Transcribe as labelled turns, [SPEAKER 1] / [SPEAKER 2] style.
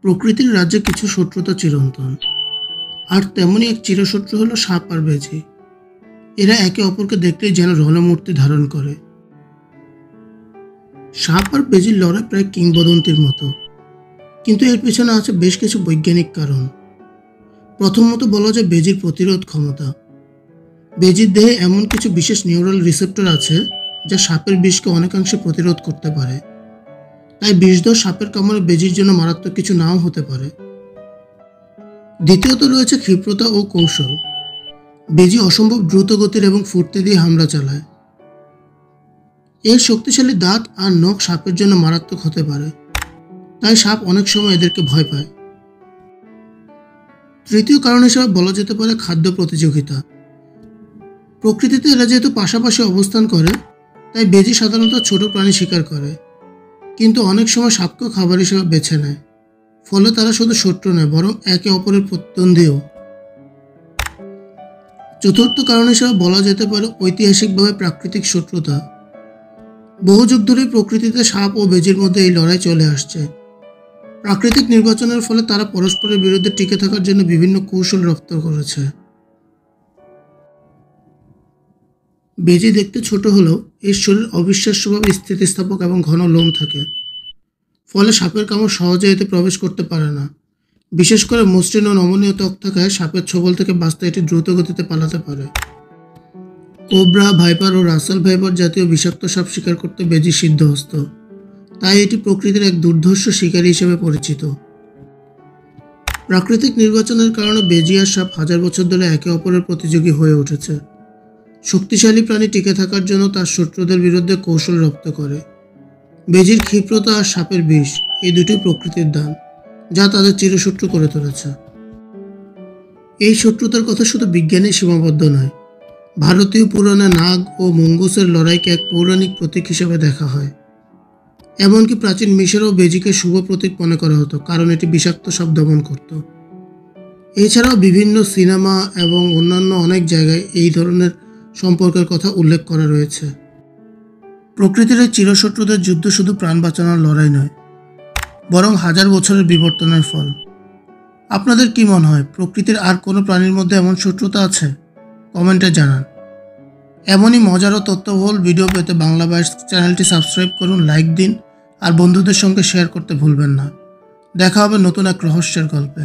[SPEAKER 1] প্রকৃতির রাজ্যে কিছু শত্রুতা চিরন্তন, আর তেমনই এক চিরশত্রু হলো সাপ আর বেজি। এরা একে অপরকে দেখলেই যেন রণমূর্তি ধারণ করে। সাপ আর বেজির লড়াই প্রায় কিংবদন্তির মতো, কিন্তু এর পেছনে আছে বেশ কিছু বৈজ্ঞানিক কারণ। প্রথমত বলা যায় বেজির প্রতিরোধ ক্ষমতা। বেজির দেহে এমন কিছু বিশেষ নিউরাল রিসেপ্টর আছে যা সাপের বিষকে অনেকাংশে প্রতিরোধ করতে পারে। তাই বিষধর সাপের কামড়ে বেজির জন্য মারাত্মক কিছু নাও হতে পারে। দ্বিতীয়ত রয়েছে ক্ষিপ্রতা ও কৌশল। বেজি অসম্ভব দ্রুত গতির এবং ফুর্তি দিয়ে হামলা চালায়। এর শক্তিশালী দাঁত আর নখ সাপের জন্য মারাত্মক হতে পারে, তাই সাপ অনেক সময় এদেরকে ভয় পায়। তৃতীয় কারণ হিসেবে বলা যেতে পারে খাদ্য প্রতিযোগিতা। প্রকৃতিতে এরা যেহেতু পাশাপাশি অবস্থান করে, তাই বেজি সাধারণত ছোট প্রাণী শিকার করে, কিন্তু অনেক সময় সাপকেও খাবার হিসেবে বেছে নেয়। ফলে তারা শুধু শত্রু নয়, বরং একে অপরের প্রতিদ্বন্দ্বীও। চতুর্থ কারণ হিসেবে বলা যেতে পারে ঐতিহাসিকভাবে প্রাকৃতিক শত্রুতা। বহু যুগ ধরেই প্রকৃতিতে সাপ ও বেজির মধ্যে এই লড়াই চলে আসছে। প্রাকৃতিক নির্বাচনের ফলে তারা পরস্পরের বিরুদ্ধে টিকে থাকার জন্য বিভিন্ন কৌশল রপ্ত করেছে। বেজি দেখতে ছোট হলেও এর শরীর অবিশ্বাস্যভাবে স্থিতিস্থাপক এবং ঘন লোম থাকে, ফলে সাপের কামড় সহজে এতে প্রবেশ করতে পারে না। বিশেষ করে মসৃণ ও নমনীয় ত্বক থাকায় সাপের ছোবল থেকে বাঁচতে এটি দ্রুত গতিতে পালাতে পারে। কোবরা, ভাইপার ও রাসেল ভাইপার জাতীয় বিষাক্ত সাপ শিকার করতে বেজি সিদ্ধহস্ত, তাই এটি প্রকৃতির এক দুর্ধর্ষ শিকারী হিসেবে পরিচিত। প্রাকৃতিক নির্বাচনের কারণে বেজি আর সাপ হাজার বছর ধরে একে অপরের প্রতিযোগী হয়ে উঠেছে। শক্তিশালী প্রাণী টিকে থাকার জন্য তার শত্রুদের বিরুদ্ধে কৌশল রপ্ত করে। বেজির ক্ষিপ্রতা আর সাপের বিষ, এই দুটি প্রকৃতির দান, যা তাদের চিরশত্রু করে তুলেছে। এই শত্রুতার কথা শুধু বিজ্ঞানে সীমাবদ্ধ নয়। ভারতীয় পুরাণে নাগ ও মঙ্গুসের লড়াইকে এক পৌরাণিক প্রতীক হিসেবে দেখা হয়। এমনকি প্রাচীন মিশরেও বেজিকে শুভ প্রতীক মনে করা হতো, কারণ এটি বিষাক্ত সাপ দমন করত। এছাড়াও বিভিন্ন সিনেমা এবং অন্যান্য অনেক জায়গায় এই ধরনের সম্পর্কের কথা উল্লেখ করা রয়েছে। প্রকৃতির এই চিরশত্রুদের যুদ্ধ শুধু প্রাণ বাঁচানোর লড়াই নয়, বরং হাজার বছরের বিবর্তনের ফল। আপনাদের কি মনে হয়, প্রকৃতির আর কোনো প্রাণীর মধ্যে এমন শত্রুতা আছে? কমেন্টে জানান। এমনই মজার ও তথ্যবহুল ভিডিও পেতে বাংলা বাইটস চ্যানেলটি সাবস্ক্রাইব করুন, লাইক দিন আর বন্ধুদের সঙ্গে শেয়ার করতে ভুলবেন না। দেখা হবে নতুন এক রহস্যের গল্পে।